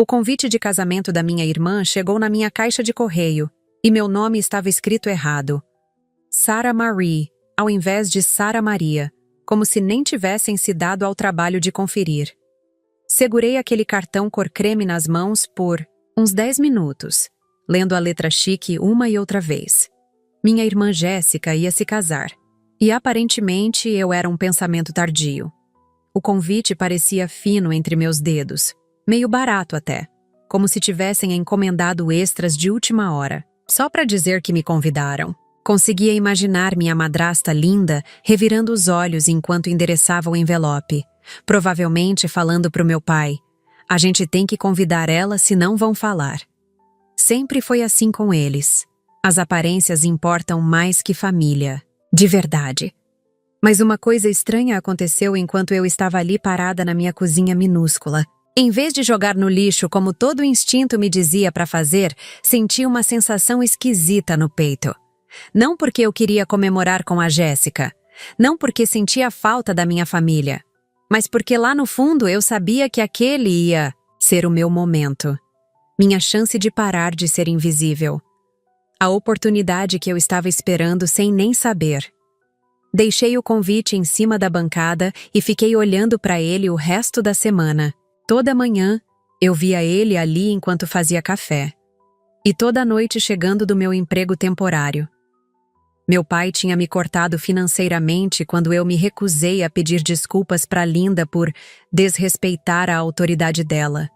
O convite de casamento da minha irmã chegou na minha caixa de correio e meu nome estava escrito errado. Sarah Marie, ao invés de Sara Maria, como se nem tivessem se dado ao trabalho de conferir. Segurei aquele cartão cor creme nas mãos por uns 10 minutos, lendo a letra chique uma e outra vez. Minha irmã Jéssica ia se casar, e aparentemente eu era um pensamento tardio. O convite parecia fino entre meus dedos, meio barato até, como se tivessem encomendado extras de última hora, só para dizer que me convidaram. Conseguia imaginar minha madrasta linda revirando os olhos enquanto endereçava o envelope, provavelmente falando para o meu pai: "A gente tem que convidar ela, senão vão falar." Sempre foi assim com eles. As aparências importam mais que família. De verdade. Mas uma coisa estranha aconteceu enquanto eu estava ali parada na minha cozinha minúscula. Em vez de jogar no lixo como todo instinto me dizia para fazer, senti uma sensação esquisita no peito. Não porque eu queria comemorar com a Jéssica, não porque sentia falta da minha família, mas porque lá no fundo eu sabia que aquele ia ser o meu momento. Minha chance de parar de ser invisível. A oportunidade que eu estava esperando sem nem saber. Deixei o convite em cima da bancada e fiquei olhando para ele o resto da semana. Toda manhã, eu via ele ali enquanto fazia café. E toda noite chegando do meu emprego temporário. Meu pai tinha me cortado financeiramente quando eu me recusei a pedir desculpas para Linda por desrespeitar a autoridade dela.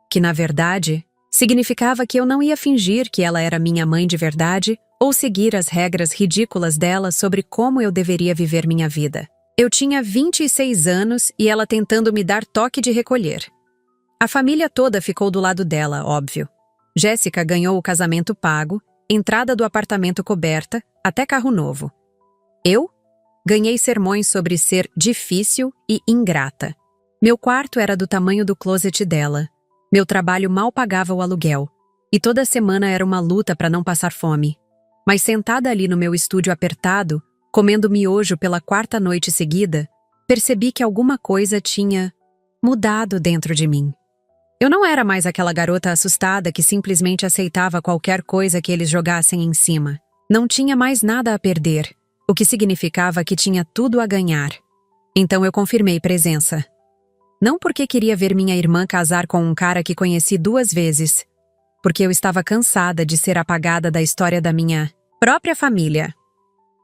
Que, na verdade, significava que eu não ia fingir que ela era minha mãe de verdade ou seguir as regras ridículas dela sobre como eu deveria viver minha vida. Eu tinha 26 anos e ela tentando me dar toque de recolher. A família toda ficou do lado dela, óbvio. Jéssica ganhou o casamento pago, entrada do apartamento coberta, até carro novo. Eu ganhei sermões sobre ser difícil e ingrata. Meu quarto era do tamanho do closet dela. Meu trabalho mal pagava o aluguel. E toda semana era uma luta para não passar fome. Mas sentada ali no meu estúdio apertado, comendo miojo pela 4ª noite seguida, percebi que alguma coisa tinha mudado dentro de mim. Eu não era mais aquela garota assustada que simplesmente aceitava qualquer coisa que eles jogassem em cima. Não tinha mais nada a perder, o que significava que tinha tudo a ganhar. Então eu confirmei presença. Não porque queria ver minha irmã casar com um cara que conheci 2 vezes, porque eu estava cansada de ser apagada da história da minha própria família.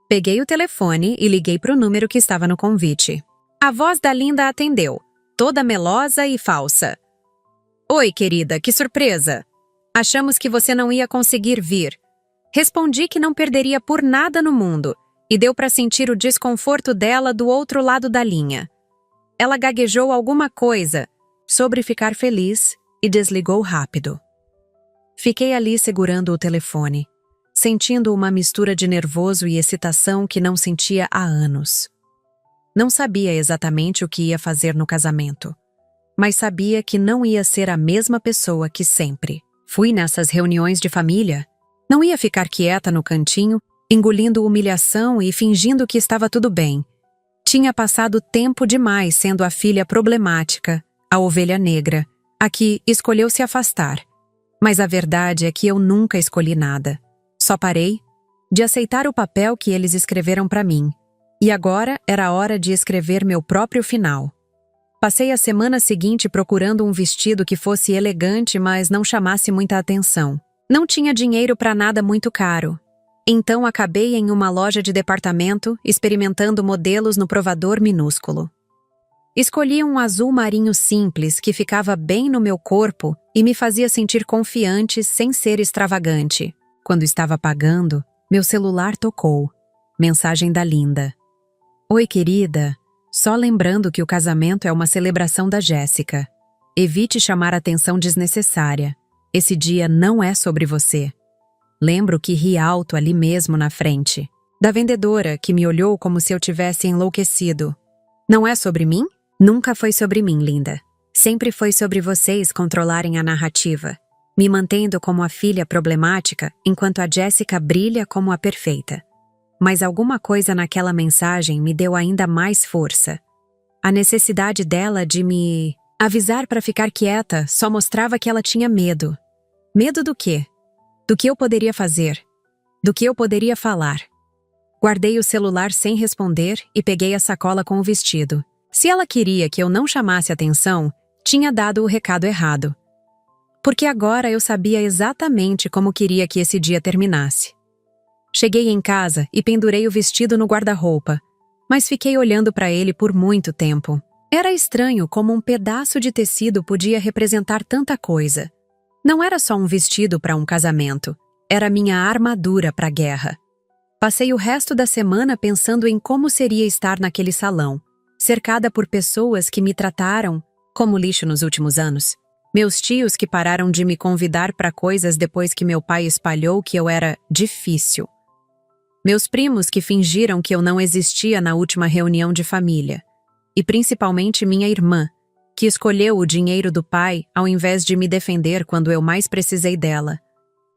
Peguei o telefone e liguei para o número que estava no convite. A voz da Linda atendeu, toda melosa e falsa. "Oi, querida, que surpresa! Achamos que você não ia conseguir vir." Respondi que não perderia por nada no mundo, e deu para sentir o desconforto dela do outro lado da linha. Ela gaguejou alguma coisa sobre ficar feliz e desligou rápido. Fiquei ali segurando o telefone, sentindo uma mistura de nervoso e excitação que não sentia há anos. Não sabia exatamente o que ia fazer no casamento, mas sabia que não ia ser a mesma pessoa que sempre. Fui nessas reuniões de família. Não ia ficar quieta no cantinho, engolindo humilhação e fingindo que estava tudo bem. Tinha passado tempo demais sendo a filha problemática, a ovelha negra, a que escolheu se afastar. Mas a verdade é que eu nunca escolhi nada. Só parei de aceitar o papel que eles escreveram para mim. E agora era a hora de escrever meu próprio final. Passei a semana seguinte procurando um vestido que fosse elegante, mas não chamasse muita atenção. Não tinha dinheiro para nada muito caro. Então acabei em uma loja de departamento, experimentando modelos no provador minúsculo. Escolhi um azul marinho simples que ficava bem no meu corpo e me fazia sentir confiante sem ser extravagante. Quando estava pagando, meu celular tocou. Mensagem da Linda. "Oi, querida. Só lembrando que o casamento é uma celebração da Jéssica. Evite chamar atenção desnecessária. Esse dia não é sobre você." Lembro que ri alto ali mesmo na frente. Da vendedora, que me olhou como se eu tivesse enlouquecido. "Não é sobre mim?" "Nunca foi sobre mim, Linda. Sempre foi sobre vocês controlarem a narrativa, me mantendo como a filha problemática, enquanto a Jéssica brilha como a perfeita." Mas alguma coisa naquela mensagem me deu ainda mais força. A necessidade dela de me Avisar para ficar quieta só mostrava que ela tinha medo. Medo do quê? Do que eu poderia fazer? Do que eu poderia falar? Guardei o celular sem responder e peguei a sacola com o vestido. Se ela queria que eu não chamasse atenção, tinha dado o recado errado. Porque agora eu sabia exatamente como queria que esse dia terminasse. Cheguei em casa e pendurei o vestido no guarda-roupa, mas fiquei olhando para ele por muito tempo. Era estranho como um pedaço de tecido podia representar tanta coisa. Não era só um vestido para um casamento, era minha armadura para a guerra. Passei o resto da semana pensando em como seria estar naquele salão, cercada por pessoas que me trataram como lixo nos últimos anos. Meus tios que pararam de me convidar para coisas depois que meu pai espalhou que eu era difícil. Meus primos que fingiram que eu não existia na última reunião de família. E principalmente minha irmã, que escolheu o dinheiro do pai ao invés de me defender quando eu mais precisei dela.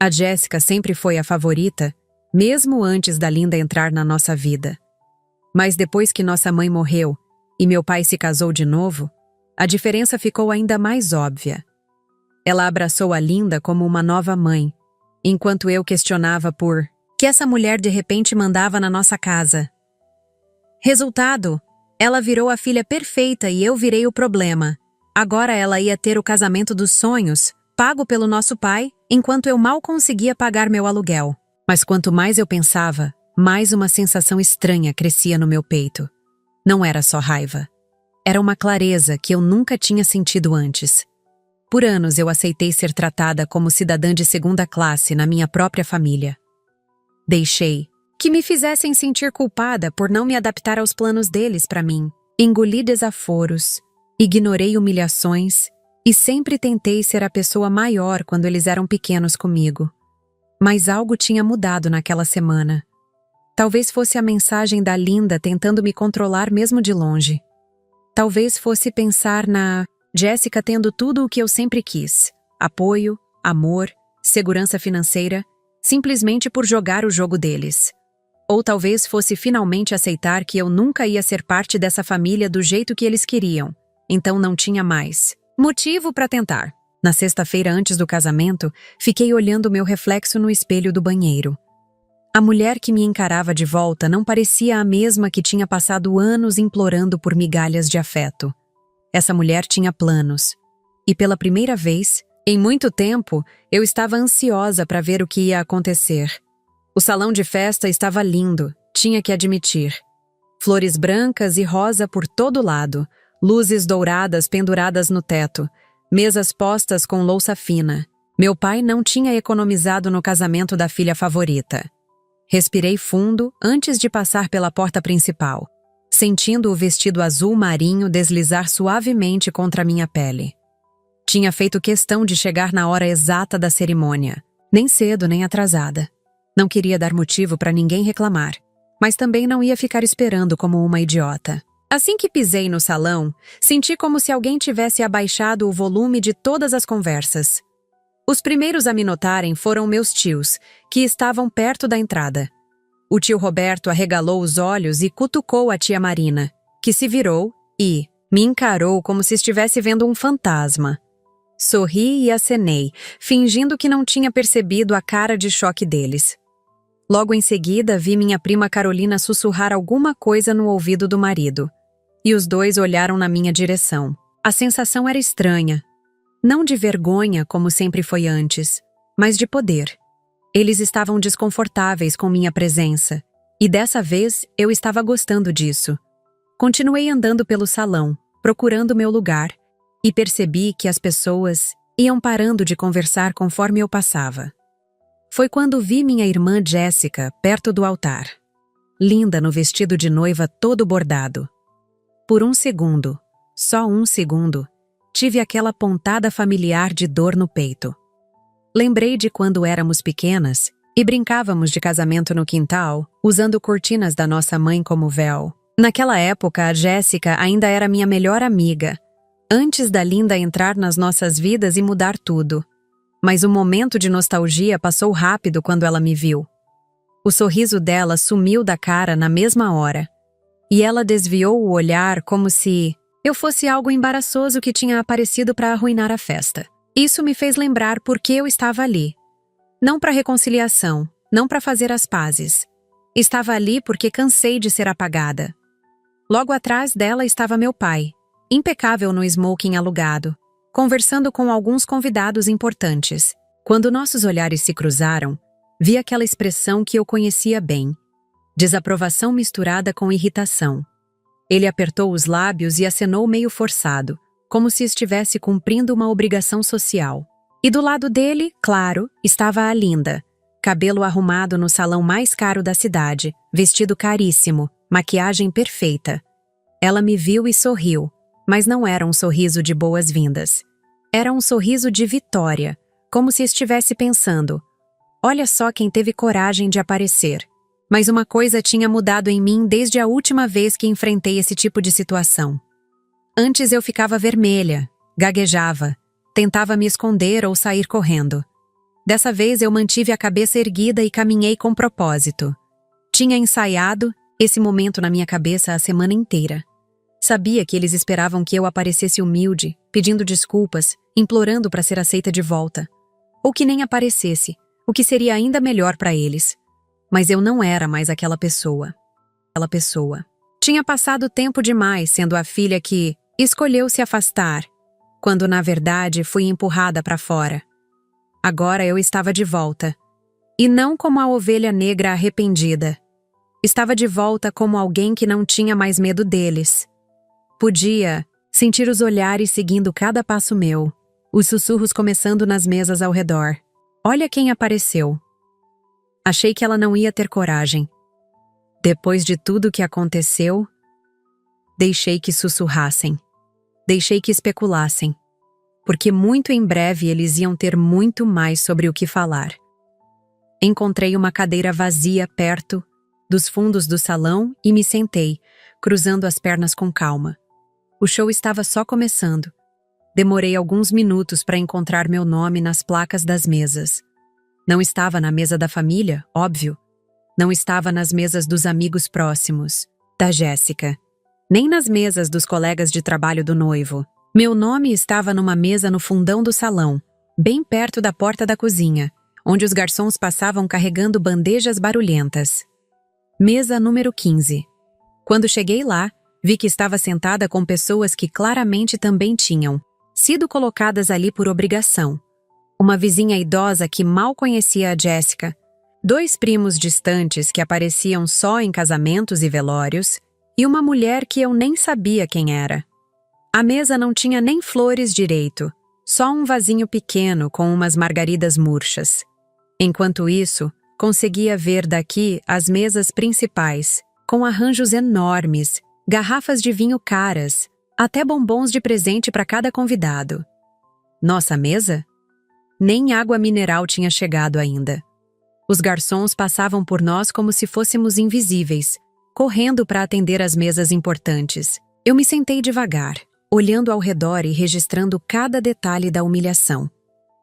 A Jéssica sempre foi a favorita, mesmo antes da Linda entrar na nossa vida. Mas depois que nossa mãe morreu e meu pai se casou de novo, a diferença ficou ainda mais óbvia. Ela abraçou a Linda como uma nova mãe, enquanto eu questionava por que essa mulher de repente mandava na nossa casa. Resultado, ela virou a filha perfeita e eu virei o problema. Agora ela ia ter o casamento dos sonhos, pago pelo nosso pai, enquanto eu mal conseguia pagar meu aluguel. Mas quanto mais eu pensava, mais uma sensação estranha crescia no meu peito. Não era só raiva. Era uma clareza que eu nunca tinha sentido antes. Por anos eu aceitei ser tratada como cidadã de segunda classe na minha própria família. Deixei que me fizessem sentir culpada por não me adaptar aos planos deles para mim. Engoli desaforos, ignorei humilhações e sempre tentei ser a pessoa maior quando eles eram pequenos comigo. Mas algo tinha mudado naquela semana. Talvez fosse a mensagem da Linda tentando me controlar mesmo de longe. Talvez fosse pensar na Jéssica tendo tudo o que eu sempre quis: apoio, amor, segurança financeira, simplesmente por jogar o jogo deles. Ou talvez fosse finalmente aceitar que eu nunca ia ser parte dessa família do jeito que eles queriam, então não tinha mais motivo para tentar. Na sexta-feira antes do casamento, fiquei olhando meu reflexo no espelho do banheiro. A mulher que me encarava de volta não parecia a mesma que tinha passado anos implorando por migalhas de afeto. Essa mulher tinha planos. E pela primeira vez, em muito tempo, eu estava ansiosa para ver o que ia acontecer. O salão de festa estava lindo, tinha que admitir. Flores brancas e rosa por todo lado, luzes douradas penduradas no teto, mesas postas com louça fina. Meu pai não tinha economizado no casamento da filha favorita. Respirei fundo antes de passar pela porta principal, sentindo o vestido azul marinho deslizar suavemente contra minha pele. Tinha feito questão de chegar na hora exata da cerimônia, nem cedo nem atrasada. Não queria dar motivo para ninguém reclamar, mas também não ia ficar esperando como uma idiota. Assim que pisei no salão, senti como se alguém tivesse abaixado o volume de todas as conversas. Os primeiros a me notarem foram meus tios, que estavam perto da entrada. O tio Roberto arregalou os olhos e cutucou a tia Marina, que se virou e me encarou como se estivesse vendo um fantasma. Sorri e acenei, fingindo que não tinha percebido a cara de choque deles. Logo em seguida, vi minha prima Carolina sussurrar alguma coisa no ouvido do marido. E os dois olharam na minha direção. A sensação era estranha. Não de vergonha, como sempre foi antes, mas de poder. Eles estavam desconfortáveis com minha presença, e dessa vez eu estava gostando disso. Continuei andando pelo salão, procurando meu lugar, e percebi que as pessoas iam parando de conversar conforme eu passava. Foi quando vi minha irmã Jéssica perto do altar, linda no vestido de noiva todo bordado. Por um segundo, só um segundo, tive aquela pontada familiar de dor no peito. Lembrei de quando éramos pequenas e brincávamos de casamento no quintal, usando cortinas da nossa mãe como véu. Naquela época, a Jéssica ainda era minha melhor amiga, antes da Linda entrar nas nossas vidas e mudar tudo. Mas o momento de nostalgia passou rápido quando ela me viu. O sorriso dela sumiu da cara na mesma hora, e ela desviou o olhar como se eu fosse algo embaraçoso que tinha aparecido para arruinar a festa. Isso me fez lembrar por que eu estava ali. Não para reconciliação, não para fazer as pazes. Estava ali porque cansei de ser apagada. Logo atrás dela estava meu pai, impecável no smoking alugado, conversando com alguns convidados importantes. Quando nossos olhares se cruzaram, vi aquela expressão que eu conhecia bem. Desaprovação misturada com irritação. Ele apertou os lábios e acenou meio forçado, como se estivesse cumprindo uma obrigação social. E do lado dele, claro, estava a Linda, cabelo arrumado no salão mais caro da cidade, vestido caríssimo, maquiagem perfeita. Ela me viu e sorriu, mas não era um sorriso de boas-vindas. Era um sorriso de vitória, como se estivesse pensando: olha só quem teve coragem de aparecer. Mas uma coisa tinha mudado em mim desde a última vez que enfrentei esse tipo de situação. Antes eu ficava vermelha, gaguejava, tentava me esconder ou sair correndo. Dessa vez eu mantive a cabeça erguida e caminhei com propósito. Tinha ensaiado esse momento na minha cabeça a semana inteira. Sabia que eles esperavam que eu aparecesse humilde, pedindo desculpas, implorando para ser aceita de volta. Ou que nem aparecesse, o que seria ainda melhor para eles. Mas eu não era mais aquela pessoa. Tinha passado tempo demais sendo a filha que escolheu se afastar, quando na verdade fui empurrada para fora. Agora eu estava de volta. E não como a ovelha negra arrependida. Estava de volta como alguém que não tinha mais medo deles. Podia sentir os olhares seguindo cada passo meu, os sussurros começando nas mesas ao redor. Olha quem apareceu. Achei que ela não ia ter coragem. Depois de tudo que aconteceu, deixei que sussurrassem. Deixei que especulassem. Porque muito em breve eles iam ter muito mais sobre o que falar. Encontrei uma cadeira vazia perto dos fundos do salão e me sentei, cruzando as pernas com calma. O show estava só começando. Demorei alguns minutos para encontrar meu nome nas placas das mesas. Não estava na mesa da família, óbvio. Não estava nas mesas dos amigos próximos, da Jéssica. Nem nas mesas dos colegas de trabalho do noivo. Meu nome estava numa mesa no fundão do salão, bem perto da porta da cozinha, onde os garçons passavam carregando bandejas barulhentas. Mesa número 15. Quando cheguei lá, vi que estava sentada com pessoas que claramente também tinham sido colocadas ali por obrigação. Uma vizinha idosa que mal conhecia a Jéssica, 2 primos distantes que apareciam só em casamentos e velórios, e uma mulher que eu nem sabia quem era. A mesa não tinha nem flores direito, só um vasinho pequeno com umas margaridas murchas. Enquanto isso, conseguia ver daqui as mesas principais, com arranjos enormes, garrafas de vinho caras, até bombons de presente para cada convidado. Nossa mesa? Nem água mineral tinha chegado ainda. Os garçons passavam por nós como se fôssemos invisíveis, correndo para atender as mesas importantes. Eu me sentei devagar, olhando ao redor e registrando cada detalhe da humilhação.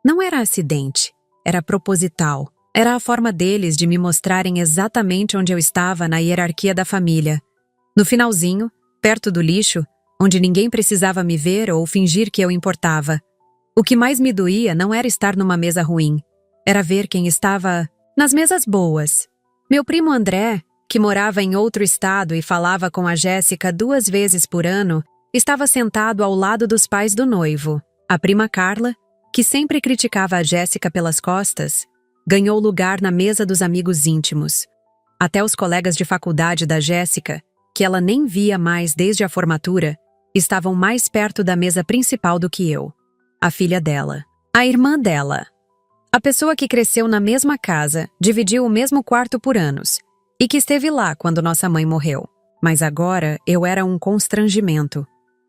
Não era acidente, era proposital. Era a forma deles de me mostrarem exatamente onde eu estava na hierarquia da família. No finalzinho, perto do lixo, onde ninguém precisava me ver ou fingir que eu importava. O que mais me doía não era estar numa mesa ruim, era ver quem estava nas mesas boas. Meu primo André, que morava em outro estado e falava com a Jéssica 2 vezes por ano, estava sentado ao lado dos pais do noivo. A prima Carla, que sempre criticava a Jéssica pelas costas, ganhou lugar na mesa dos amigos íntimos. Até os colegas de faculdade da Jéssica, que ela nem via mais desde a formatura, estavam mais perto da mesa principal do que eu. A filha dela. A irmã dela. A pessoa que cresceu na mesma casa, dividiu o mesmo quarto por anos, e que esteve lá quando nossa mãe morreu. Mas agora eu era um constrangimento.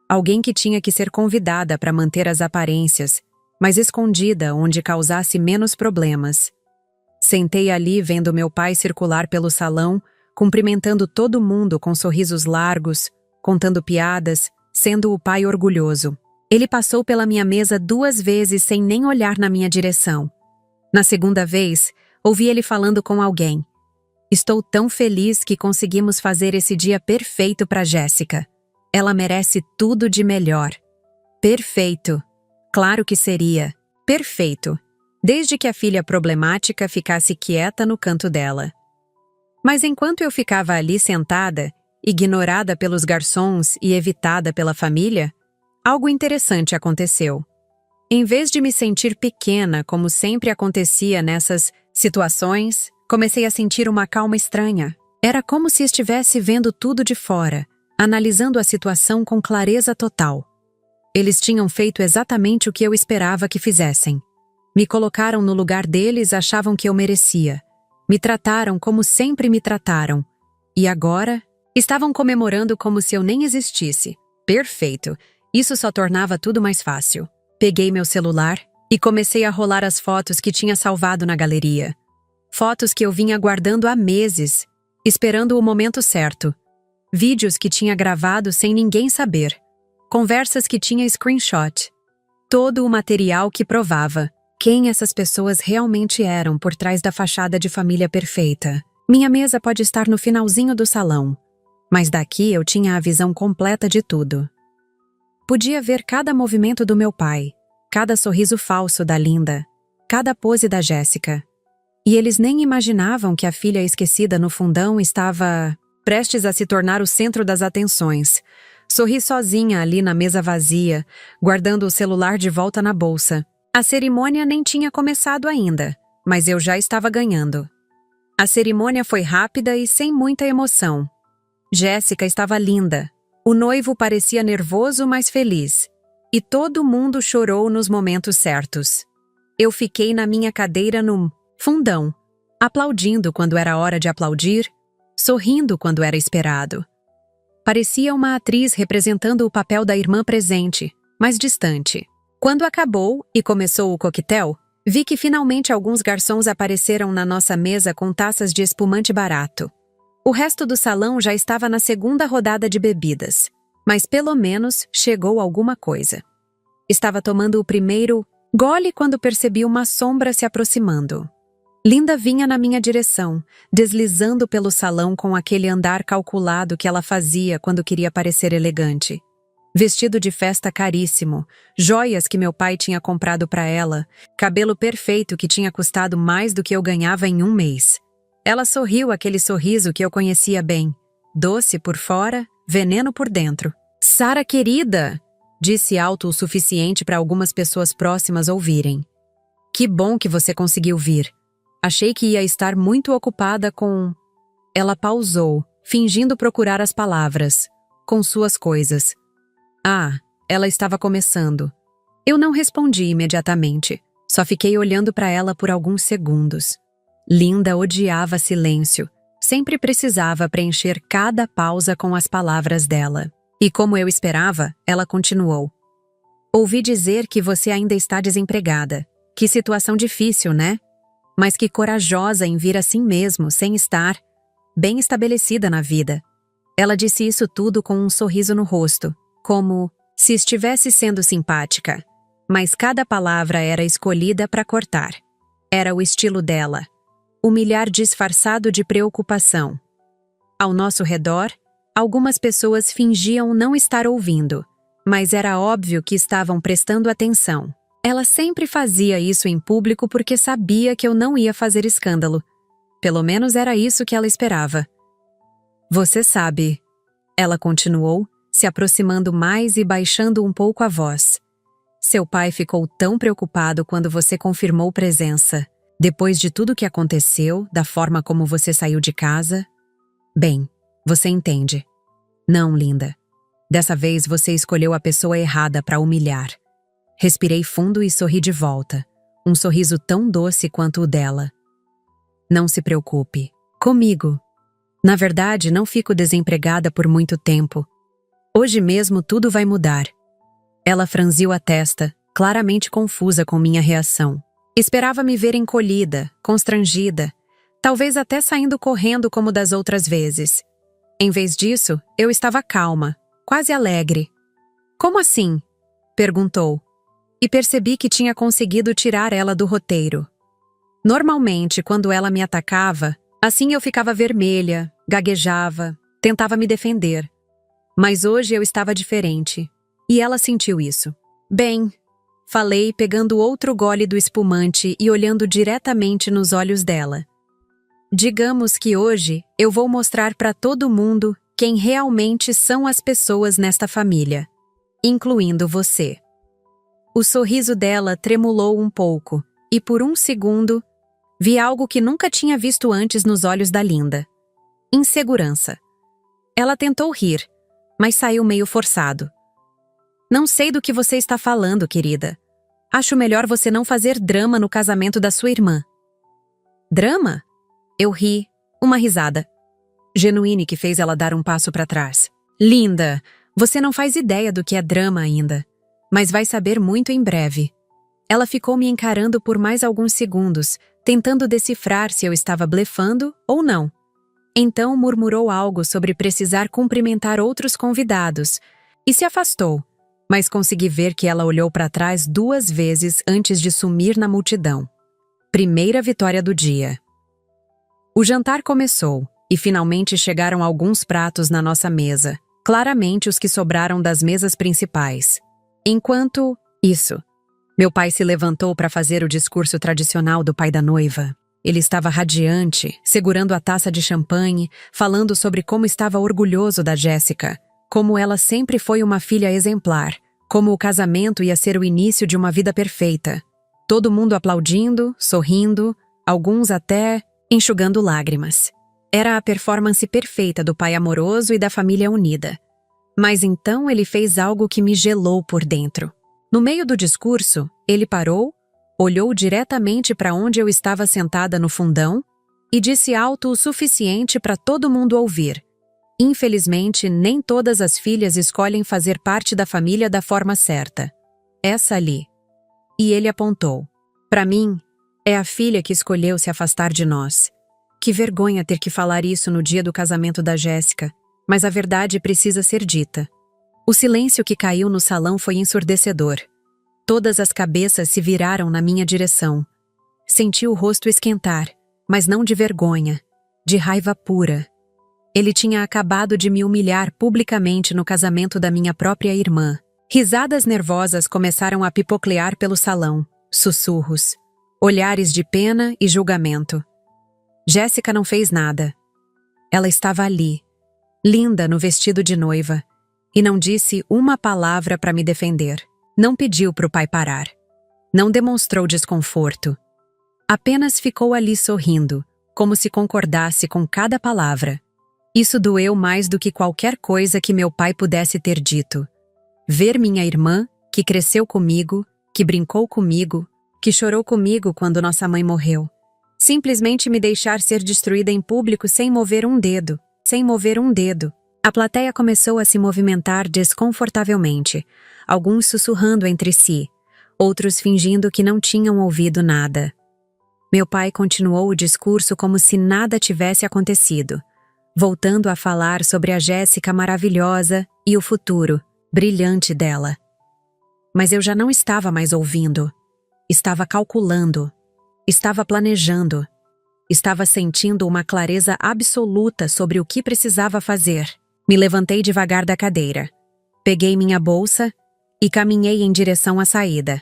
Alguém que tinha que ser convidada para manter as aparências, mas escondida onde causasse menos problemas. Sentei ali vendo meu pai circular pelo salão, cumprimentando todo mundo com sorrisos largos, contando piadas, sendo o pai orgulhoso. Ele passou pela minha mesa 2 vezes sem nem olhar na minha direção. Na segunda vez, ouvi ele falando com alguém. Estou tão feliz que conseguimos fazer esse dia perfeito para Jéssica. Ela merece tudo de melhor. Perfeito. Claro que seria. Perfeito. Desde que a filha problemática ficasse quieta no canto dela. Mas enquanto eu ficava ali sentada, ignorada pelos garçons e evitada pela família, algo interessante aconteceu. Em vez de me sentir pequena, como sempre acontecia nessas situações, comecei a sentir uma calma estranha. Era como se estivesse vendo tudo de fora, analisando a situação com clareza total. Eles tinham feito exatamente o que eu esperava que fizessem. Me colocaram no lugar deles, achavam que eu merecia. Me trataram como sempre me trataram. E agora, estavam comemorando como se eu nem existisse. Perfeito. Isso só tornava tudo mais fácil. Peguei meu celular e comecei a rolar as fotos que tinha salvado na galeria. Fotos que eu vinha guardando há meses, esperando o momento certo. Vídeos que tinha gravado sem ninguém saber. Conversas que tinha screenshot. Todo o material que provava quem essas pessoas realmente eram por trás da fachada de família perfeita. Minha mesa pode estar no finalzinho do salão, mas daqui eu tinha a visão completa de tudo. Podia ver cada movimento do meu pai, cada sorriso falso da Linda, cada pose da Jéssica. E eles nem imaginavam que a filha esquecida no fundão estava prestes a se tornar o centro das atenções. Sorri sozinha ali na mesa vazia, guardando o celular de volta na bolsa. A cerimônia nem tinha começado ainda, mas eu já estava ganhando. A cerimônia foi rápida e sem muita emoção. Jéssica estava linda. O noivo parecia nervoso, mas feliz. E todo mundo chorou nos momentos certos. Eu fiquei na minha cadeira no fundão, aplaudindo quando era hora de aplaudir, sorrindo quando era esperado. Parecia uma atriz representando o papel da irmã presente, mas distante. Quando acabou e começou o coquetel, vi que finalmente alguns garçons apareceram na nossa mesa com taças de espumante barato. O resto do salão já estava na segunda rodada de bebidas, mas pelo menos chegou alguma coisa. Estava tomando o primeiro gole quando percebi uma sombra se aproximando. Linda vinha na minha direção, deslizando pelo salão com aquele andar calculado que ela fazia quando queria parecer elegante. Vestido de festa caríssimo, joias que meu pai tinha comprado para ela, cabelo perfeito que tinha custado mais do que eu ganhava em um mês. Ela sorriu aquele sorriso que eu conhecia bem, doce por fora, veneno por dentro. "Sara querida!" disse alto o suficiente para algumas pessoas próximas ouvirem. "Que bom que você conseguiu vir. Achei que ia estar muito ocupada com..." Ela pausou, fingindo procurar as palavras. "Com suas coisas." Ah, ela estava começando. Eu não respondi imediatamente, só fiquei olhando para ela por alguns segundos. Linda odiava silêncio, sempre precisava preencher cada pausa com as palavras dela. E como eu esperava, ela continuou. "Ouvi dizer que você ainda está desempregada. Que situação difícil, né? Mas que corajosa em vir assim mesmo, sem estar bem estabelecida na vida." Ela disse isso tudo com um sorriso no rosto, como se estivesse sendo simpática, mas cada palavra era escolhida para cortar. Era o estilo dela, humilhar disfarçado de preocupação. Ao nosso redor, algumas pessoas fingiam não estar ouvindo, mas era óbvio que estavam prestando atenção. Ela sempre fazia isso em público porque sabia que eu não ia fazer escândalo. Pelo menos era isso que ela esperava. "Você sabe", ela continuou, se aproximando mais e baixando um pouco a voz. "Seu pai ficou tão preocupado quando você confirmou presença. Depois de tudo que aconteceu, da forma como você saiu de casa... Bem, você entende. Não, Linda. Dessa vez você escolheu a pessoa errada para humilhar." Respirei fundo e sorri de volta. Um sorriso tão doce quanto o dela. "Não se preocupe. Comigo. Na verdade, não fico desempregada por muito tempo. Hoje mesmo tudo vai mudar." Ela franziu a testa, claramente confusa com minha reação. Esperava me ver encolhida, constrangida, talvez até saindo correndo como das outras vezes. Em vez disso, eu estava calma, quase alegre. "Como assim?" perguntou, e percebi que tinha conseguido tirar ela do roteiro. Normalmente, quando ela me atacava, assim eu ficava vermelha, gaguejava, tentava me defender. Mas hoje eu estava diferente. E ela sentiu isso. Bem, falei pegando outro gole do espumante e olhando diretamente nos olhos dela. Digamos que hoje eu vou mostrar para todo mundo quem realmente são as pessoas nesta família, incluindo você. O sorriso dela tremulou um pouco, e por um segundo, vi algo que nunca tinha visto antes nos olhos da Linda. Insegurança. Ela tentou rir, mas saiu meio forçado. Não sei do que você está falando, querida. Acho melhor você não fazer drama no casamento da sua irmã. Drama? Eu ri, uma risada. Genuíne que fez ela dar um passo para trás. Linda, você não faz ideia do que é drama ainda, mas vai saber muito em breve. Ela ficou me encarando por mais alguns segundos, tentando decifrar se eu estava blefando ou não. Então murmurou algo sobre precisar cumprimentar outros convidados e se afastou, mas consegui ver que ela olhou para trás 2 vezes antes de sumir na multidão. Primeira vitória do dia. O jantar começou e finalmente chegaram alguns pratos na nossa mesa, claramente os que sobraram das mesas principais. Enquanto isso, meu pai se levantou para fazer o discurso tradicional do pai da noiva. Ele estava radiante, segurando a taça de champanhe, falando sobre como estava orgulhoso da Jéssica, como ela sempre foi uma filha exemplar, como o casamento ia ser o início de uma vida perfeita. Todo mundo aplaudindo, sorrindo, alguns até enxugando lágrimas. Era a performance perfeita do pai amoroso e da família unida. Mas então ele fez algo que me gelou por dentro. No meio do discurso, ele parou, olhou diretamente para onde eu estava sentada no fundão e disse alto o suficiente para todo mundo ouvir. Infelizmente, nem todas as filhas escolhem fazer parte da família da forma certa. Essa ali. E ele apontou. Para mim, é a filha que escolheu se afastar de nós. Que vergonha ter que falar isso no dia do casamento da Jéssica, mas a verdade precisa ser dita. O silêncio que caiu no salão foi ensurdecedor. Todas as cabeças se viraram na minha direção. Senti o rosto esquentar, mas não de vergonha, de raiva pura. Ele tinha acabado de me humilhar publicamente no casamento da minha própria irmã. Risadas nervosas começaram a pipoclear pelo salão, sussurros, olhares de pena e julgamento. Jéssica não fez nada. Ela estava ali, linda no vestido de noiva, e não disse uma palavra para me defender. Não pediu para o pai parar. Não demonstrou desconforto. Apenas ficou ali sorrindo, como se concordasse com cada palavra. Isso doeu mais do que qualquer coisa que meu pai pudesse ter dito. Ver minha irmã, que cresceu comigo, que brincou comigo, que chorou comigo quando nossa mãe morreu. Simplesmente me deixar ser destruída em público sem mover um dedo. A plateia começou a se movimentar desconfortavelmente, alguns sussurrando entre si, outros fingindo que não tinham ouvido nada. Meu pai continuou o discurso como se nada tivesse acontecido, voltando a falar sobre a Jéssica maravilhosa e o futuro brilhante dela. Mas eu já não estava mais ouvindo. Estava calculando. Estava planejando. Estava sentindo uma clareza absoluta sobre o que precisava fazer. Me levantei devagar da cadeira. Peguei minha bolsa e caminhei em direção à saída.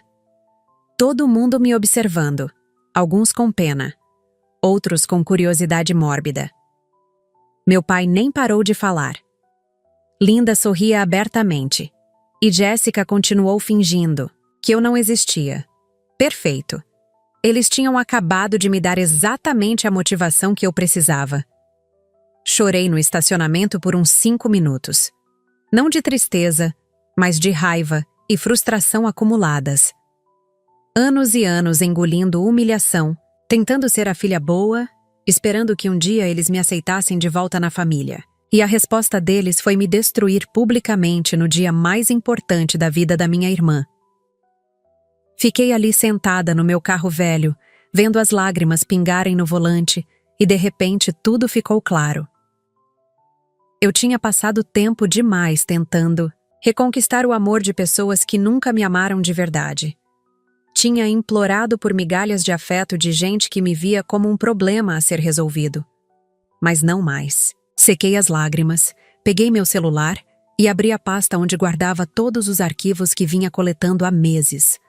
Todo mundo me observando, alguns com pena, outros com curiosidade mórbida. Meu pai nem parou de falar. Linda sorria abertamente, e Jéssica continuou fingindo que eu não existia. Perfeito. Eles tinham acabado de me dar exatamente a motivação que eu precisava. Chorei no estacionamento por uns 5 minutos. Não de tristeza, mas de raiva e frustração acumuladas. Anos e anos engolindo humilhação, tentando ser a filha boa, esperando que um dia eles me aceitassem de volta na família. E a resposta deles foi me destruir publicamente no dia mais importante da vida da minha irmã. Fiquei ali sentada no meu carro velho, vendo as lágrimas pingarem no volante, e de repente tudo ficou claro. Eu tinha passado tempo demais tentando reconquistar o amor de pessoas que nunca me amaram de verdade. Tinha implorado por migalhas de afeto de gente que me via como um problema a ser resolvido. Mas não mais. Sequei as lágrimas, peguei meu celular e abri a pasta onde guardava todos os arquivos que vinha coletando há meses.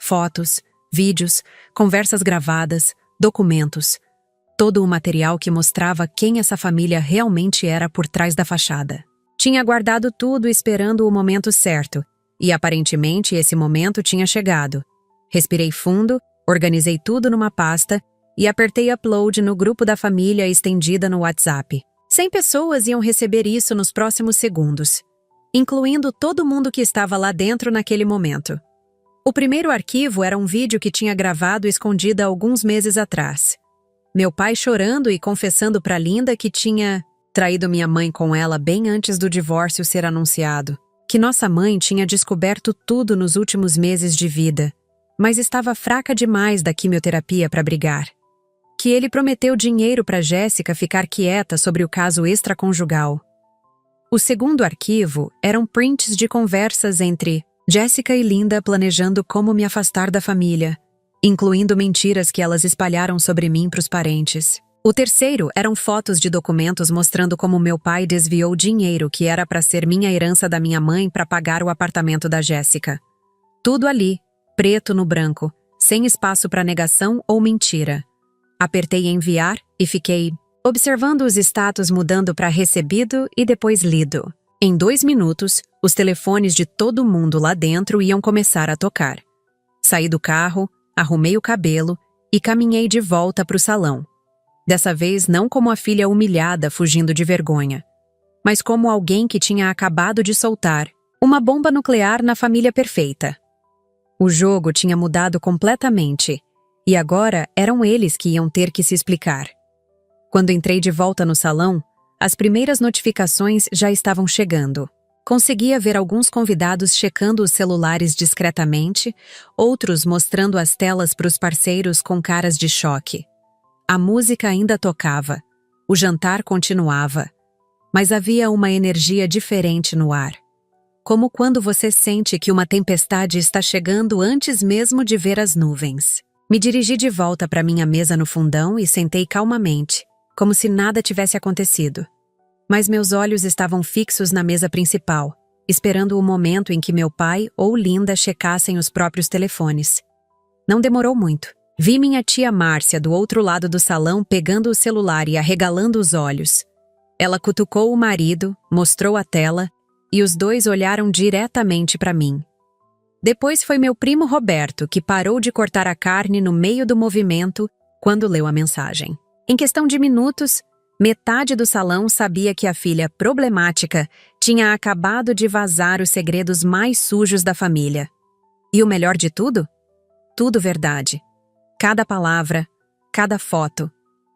Fotos, vídeos, conversas gravadas, documentos. Todo o material que mostrava quem essa família realmente era por trás da fachada. Tinha guardado tudo esperando o momento certo, e aparentemente esse momento tinha chegado. Respirei fundo, organizei tudo numa pasta e apertei upload no grupo da família estendida no WhatsApp. 100 pessoas iam receber isso nos próximos segundos, incluindo todo mundo que estava lá dentro naquele momento. O primeiro arquivo era um vídeo que tinha gravado escondida alguns meses atrás. Meu pai chorando e confessando para Linda que tinha traído minha mãe com ela bem antes do divórcio ser anunciado. Que nossa mãe tinha descoberto tudo nos últimos meses de vida, mas estava fraca demais da quimioterapia para brigar. Que ele prometeu dinheiro para Jéssica ficar quieta sobre o caso extraconjugal. O segundo arquivo eram prints de conversas entre Jéssica e Linda planejando como me afastar da família, incluindo mentiras que elas espalharam sobre mim para os parentes. O terceiro eram fotos de documentos mostrando como meu pai desviou dinheiro que era para ser minha herança da minha mãe para pagar o apartamento da Jéssica. Tudo ali, preto no branco, sem espaço para negação ou mentira. Apertei enviar e fiquei observando os status mudando para recebido e depois lido. Em 2 minutos, os telefones de todo mundo lá dentro iam começar a tocar. Saí do carro, arrumei o cabelo e caminhei de volta para o salão. Dessa vez não como a filha humilhada fugindo de vergonha, mas como alguém que tinha acabado de soltar uma bomba nuclear na família perfeita. O jogo tinha mudado completamente, e agora eram eles que iam ter que se explicar. Quando entrei de volta no salão, as primeiras notificações já estavam chegando. Conseguia ver alguns convidados checando os celulares discretamente, outros mostrando as telas para os parceiros com caras de choque. A música ainda tocava, o jantar continuava, mas havia uma energia diferente no ar. Como quando você sente que uma tempestade está chegando antes mesmo de ver as nuvens. Me dirigi de volta para minha mesa no fundão e sentei calmamente, como se nada tivesse acontecido. Mas meus olhos estavam fixos na mesa principal, esperando o momento em que meu pai ou Linda checassem os próprios telefones. Não demorou muito. Vi minha tia Márcia do outro lado do salão pegando o celular e arregalando os olhos. Ela cutucou o marido, mostrou a tela, e os dois olharam diretamente para mim. Depois foi meu primo Roberto, que parou de cortar a carne no meio do movimento quando leu a mensagem. Em questão de minutos, metade do salão sabia que a filha problemática tinha acabado de vazar os segredos mais sujos da família. E o melhor de tudo? Tudo verdade. Cada palavra, cada foto,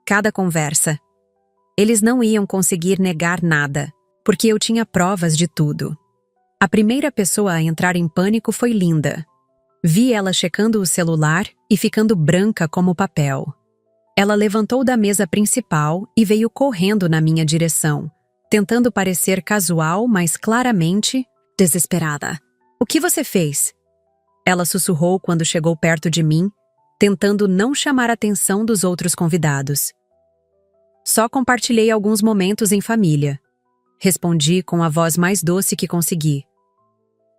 cada conversa. Eles não iam conseguir negar nada, porque eu tinha provas de tudo. A primeira pessoa a entrar em pânico foi Linda. Vi ela checando o celular e ficando branca como papel. Ela levantou da mesa principal e veio correndo na minha direção, tentando parecer casual, mas claramente desesperada. "O que você fez?" Ela sussurrou quando chegou perto de mim, tentando não chamar a atenção dos outros convidados. "Só compartilhei alguns momentos em família." Respondi com a voz mais doce que consegui.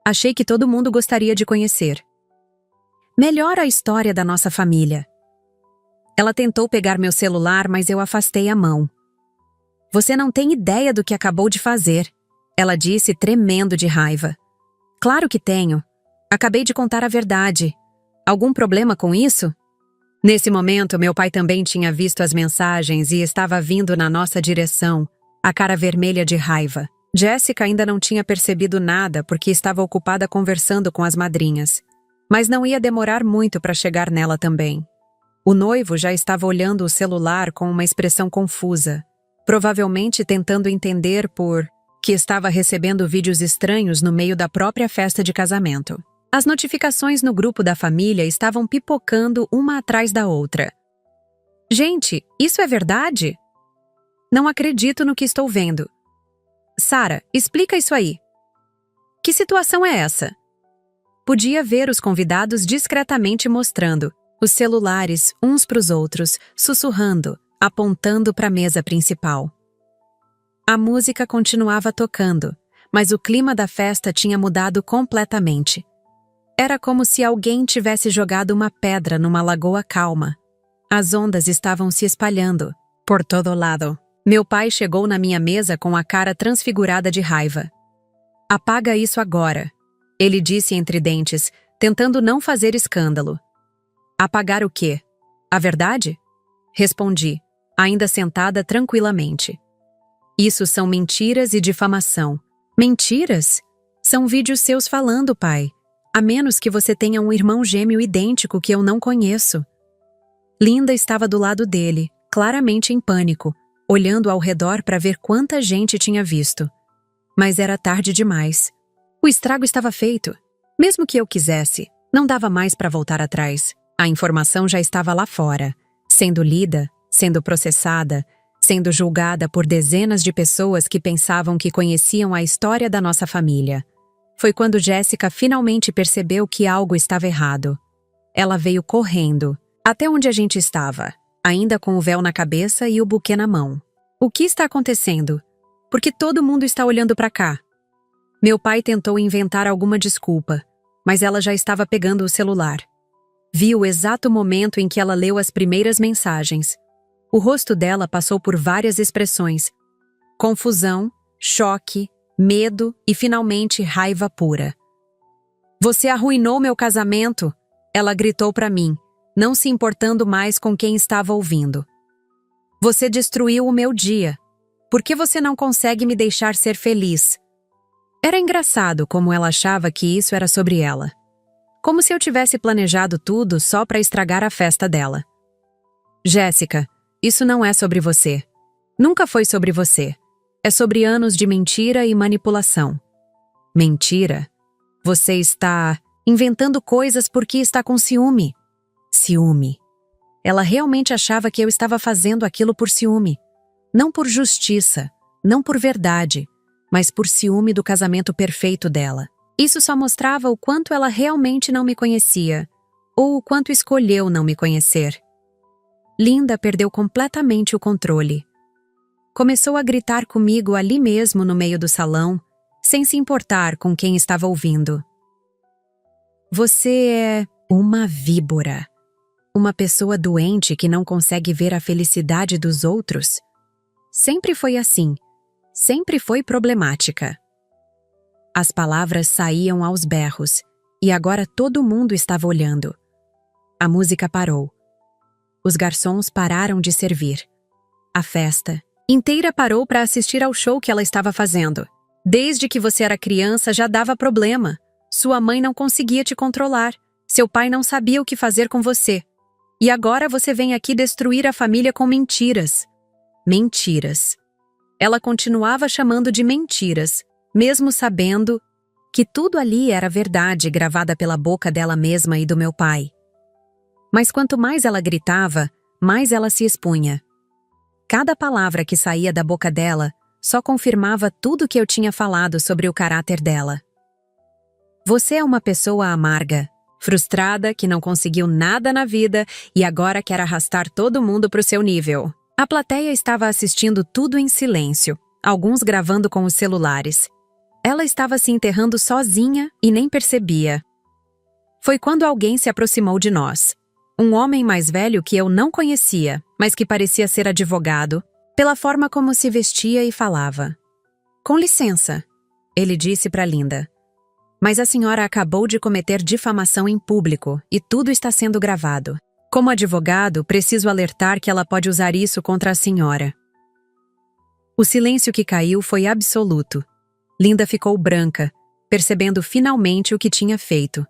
"Achei que todo mundo gostaria de conhecer. Melhor a história da nossa família." Ela tentou pegar meu celular, mas eu afastei a mão. "Você não tem ideia do que acabou de fazer," ela disse, tremendo de raiva. "Claro que tenho. Acabei de contar a verdade. Algum problema com isso?" Nesse momento, meu pai também tinha visto as mensagens e estava vindo na nossa direção, a cara vermelha de raiva. Jéssica ainda não tinha percebido nada porque estava ocupada conversando com as madrinhas. Mas não ia demorar muito para chegar nela também. O noivo já estava olhando o celular com uma expressão confusa, provavelmente tentando entender por que estava recebendo vídeos estranhos no meio da própria festa de casamento. As notificações no grupo da família estavam pipocando uma atrás da outra. "Gente, isso é verdade? Não acredito no que estou vendo. Sara, explica isso aí. Que situação é essa?" Podia ver os convidados discretamente mostrando os celulares uns para os outros, sussurrando, apontando para a mesa principal. A música continuava tocando, mas o clima da festa tinha mudado completamente. Era como se alguém tivesse jogado uma pedra numa lagoa calma. As ondas estavam se espalhando por todo lado. Meu pai chegou na minha mesa com a cara transfigurada de raiva. "Apaga isso agora", ele disse entre dentes, tentando não fazer escândalo. "Apagar o quê? A verdade?" Respondi, ainda sentada tranquilamente. "Isso são mentiras e difamação." "Mentiras? São vídeos seus falando, pai. A menos que você tenha um irmão gêmeo idêntico que eu não conheço." Linda estava do lado dele, claramente em pânico, olhando ao redor para ver quanta gente tinha visto. Mas era tarde demais. O estrago estava feito. Mesmo que eu quisesse, não dava mais para voltar atrás. A informação já estava lá fora, sendo lida, sendo processada, sendo julgada por dezenas de pessoas que pensavam que conheciam a história da nossa família. Foi quando Jéssica finalmente percebeu que algo estava errado. Ela veio correndo, até onde a gente estava, ainda com o véu na cabeça e o buquê na mão. "O que está acontecendo? Por que todo mundo está olhando para cá?" Meu pai tentou inventar alguma desculpa, mas ela já estava pegando o celular. Vi o exato momento em que ela leu as primeiras mensagens. O rosto dela passou por várias expressões: confusão, choque, medo e, finalmente, raiva pura. "Você arruinou meu casamento!" ela gritou para mim, não se importando mais com quem estava ouvindo. "Você destruiu o meu dia. Por que você não consegue me deixar ser feliz?" Era engraçado como ela achava que isso era sobre ela. Como se eu tivesse planejado tudo só para estragar a festa dela. "Jéssica, isso não é sobre você. Nunca foi sobre você. É sobre anos de mentira e manipulação." "Mentira? Você está inventando coisas porque está com ciúme." Ciúme. Ela realmente achava que eu estava fazendo aquilo por ciúme. Não por justiça, não por verdade, mas por ciúme do casamento perfeito dela. Isso só mostrava o quanto ela realmente não me conhecia, ou o quanto escolheu não me conhecer. Linda perdeu completamente o controle. Começou a gritar comigo ali mesmo no meio do salão, sem se importar com quem estava ouvindo. "Você é uma víbora. Uma pessoa doente que não consegue ver a felicidade dos outros. Sempre foi assim. Sempre foi problemática." As palavras saíam aos berros, e agora todo mundo estava olhando. A música parou. Os garçons pararam de servir. A festa inteira parou para assistir ao show que ela estava fazendo. "Desde que você era criança já dava problema. Sua mãe não conseguia te controlar. Seu pai não sabia o que fazer com você. E agora você vem aqui destruir a família com mentiras." Mentiras. Ela continuava chamando de mentiras, mesmo sabendo que tudo ali era verdade gravada pela boca dela mesma e do meu pai. Mas quanto mais ela gritava, mais ela se expunha. Cada palavra que saía da boca dela só confirmava tudo que eu tinha falado sobre o caráter dela. "Você é uma pessoa amarga, frustrada, que não conseguiu nada na vida e agora quer arrastar todo mundo para o seu nível." A plateia estava assistindo tudo em silêncio, alguns gravando com os celulares. Ela estava se enterrando sozinha e nem percebia. Foi quando alguém se aproximou de nós. Um homem mais velho que eu não conhecia, mas que parecia ser advogado, pela forma como se vestia e falava. "Com licença", ele disse para Linda. "Mas a senhora acabou de cometer difamação em público e tudo está sendo gravado. Como advogado, preciso alertar que ela pode usar isso contra a senhora." O silêncio que caiu foi absoluto. Linda ficou branca, percebendo finalmente o que tinha feito.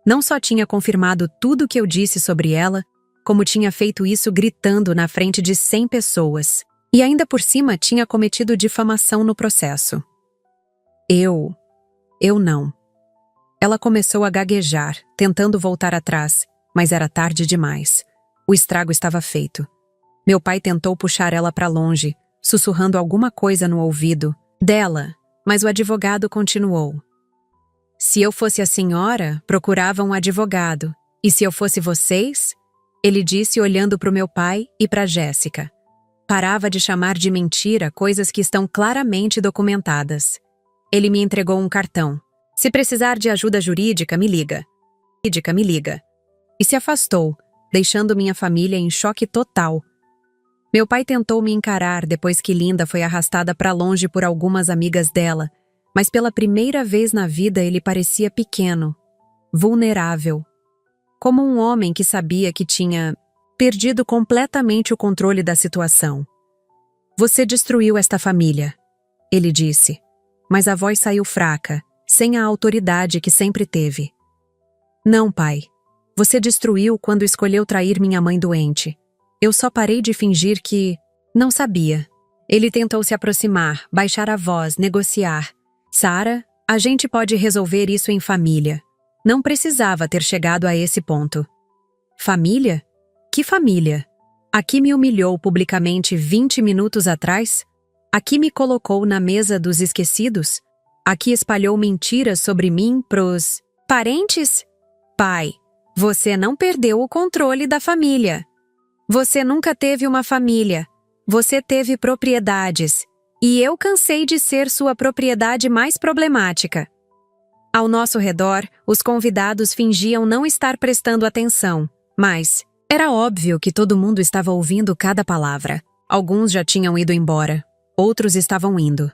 Não só tinha confirmado tudo o que eu disse sobre ela, como tinha feito isso gritando na frente de 100 pessoas. E ainda por cima tinha cometido difamação no processo. Eu não. Ela começou a gaguejar, tentando voltar atrás, mas era tarde demais. O estrago estava feito. Meu pai tentou puxar ela para longe, sussurrando alguma coisa no ouvido dela, mas o advogado continuou. "Se eu fosse a senhora, procurava um advogado. E se eu fosse vocês?" Ele disse olhando para o meu pai e para Jéssica. "Parava de chamar de mentira coisas que estão claramente documentadas." Ele me entregou um cartão. Se precisar de ajuda jurídica, me liga. Me liga. E se afastou, deixando minha família em choque total. Meu pai tentou me encarar depois que Linda foi arrastada para longe por algumas amigas dela, mas pela primeira vez na vida ele parecia pequeno, vulnerável. Como um homem que sabia que tinha perdido completamente o controle da situação. Você destruiu esta família, ele disse, mas a voz saiu fraca, sem a autoridade que sempre teve. Não, pai. Você destruiu quando escolheu trair minha mãe doente. Eu só parei de fingir que não sabia. Ele tentou se aproximar, baixar a voz, negociar. Sarah, a gente pode resolver isso em família. Não precisava ter chegado a esse ponto. Família? Que família? Aqui me humilhou publicamente 20 minutos atrás? Aqui me colocou na mesa dos esquecidos? Aqui espalhou mentiras sobre mim pros parentes? Pai, você não perdeu o controle da família. Você nunca teve uma família. Você teve propriedades. E eu cansei de ser sua propriedade mais problemática. Ao nosso redor, os convidados fingiam não estar prestando atenção, mas era óbvio que todo mundo estava ouvindo cada palavra. Alguns já tinham ido embora, outros estavam indo.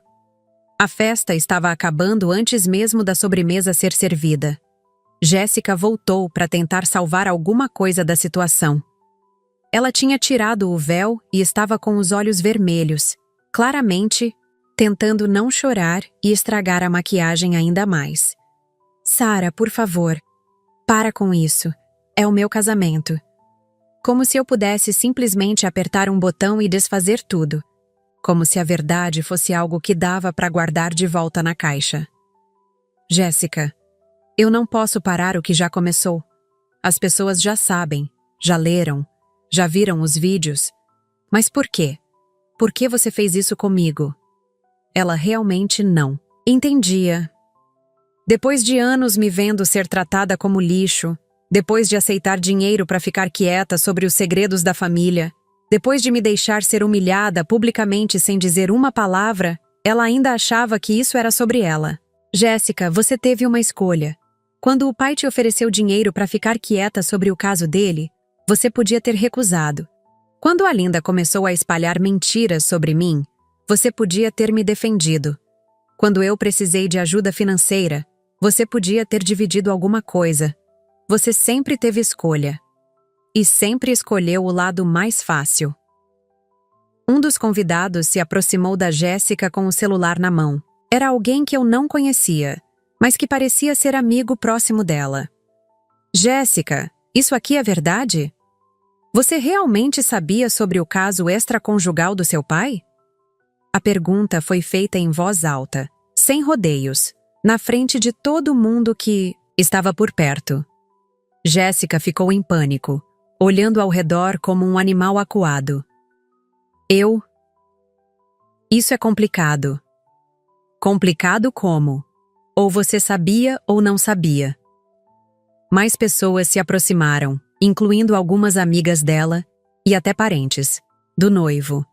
A festa estava acabando antes mesmo da sobremesa ser servida. Jéssica voltou para tentar salvar alguma coisa da situação. Ela tinha tirado o véu e estava com os olhos vermelhos, claramente tentando não chorar e estragar a maquiagem ainda mais. Sarah, por favor, para com isso. É o meu casamento. Como se eu pudesse simplesmente apertar um botão e desfazer tudo. Como se a verdade fosse algo que dava para guardar de volta na caixa. Jéssica, eu não posso parar o que já começou. As pessoas já sabem, já leram, já viram os vídeos. Mas por quê? Por que você fez isso comigo? Ela realmente não entendia. Depois de anos me vendo ser tratada como lixo, depois de aceitar dinheiro para ficar quieta sobre os segredos da família, depois de me deixar ser humilhada publicamente sem dizer uma palavra, ela ainda achava que isso era sobre ela. Jéssica, você teve uma escolha. Quando o pai te ofereceu dinheiro para ficar quieta sobre o caso dele, você podia ter recusado. Quando a Linda começou a espalhar mentiras sobre mim, você podia ter me defendido. Quando eu precisei de ajuda financeira, você podia ter dividido alguma coisa. Você sempre teve escolha. E sempre escolheu o lado mais fácil. Um dos convidados se aproximou da Jéssica com o celular na mão. Era alguém que eu não conhecia, mas que parecia ser amigo próximo dela. Jéssica, isso aqui é verdade? Você realmente sabia sobre o caso extraconjugal do seu pai? A pergunta foi feita em voz alta, sem rodeios, na frente de todo mundo que estava por perto. Jéssica ficou em pânico, olhando ao redor como um animal acuado. Isso é complicado. Complicado como? Ou você sabia ou não sabia. Mais pessoas se aproximaram, incluindo algumas amigas dela e até parentes, do noivo.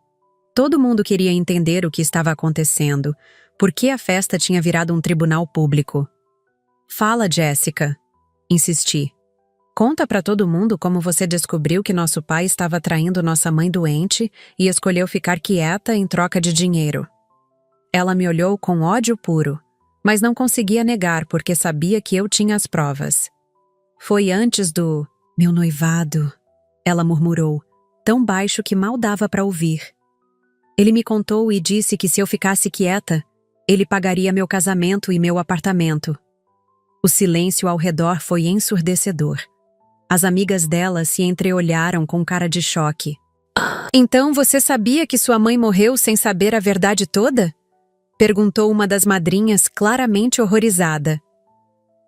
Todo mundo queria entender o que estava acontecendo, por que a festa tinha virado um tribunal público. Fala, Jéssica, insisti. Conta para todo mundo como você descobriu que nosso pai estava traindo nossa mãe doente e escolheu ficar quieta em troca de dinheiro. Ela me olhou com ódio puro, mas não conseguia negar porque sabia que eu tinha as provas. Foi antes do meu noivado, ela murmurou, tão baixo que mal dava para ouvir. Ele me contou e disse que se eu ficasse quieta, ele pagaria meu casamento e meu apartamento. O silêncio ao redor foi ensurdecedor. As amigas dela se entreolharam com cara de choque. Então você sabia que sua mãe morreu sem saber a verdade toda? Perguntou uma das madrinhas claramente horrorizada.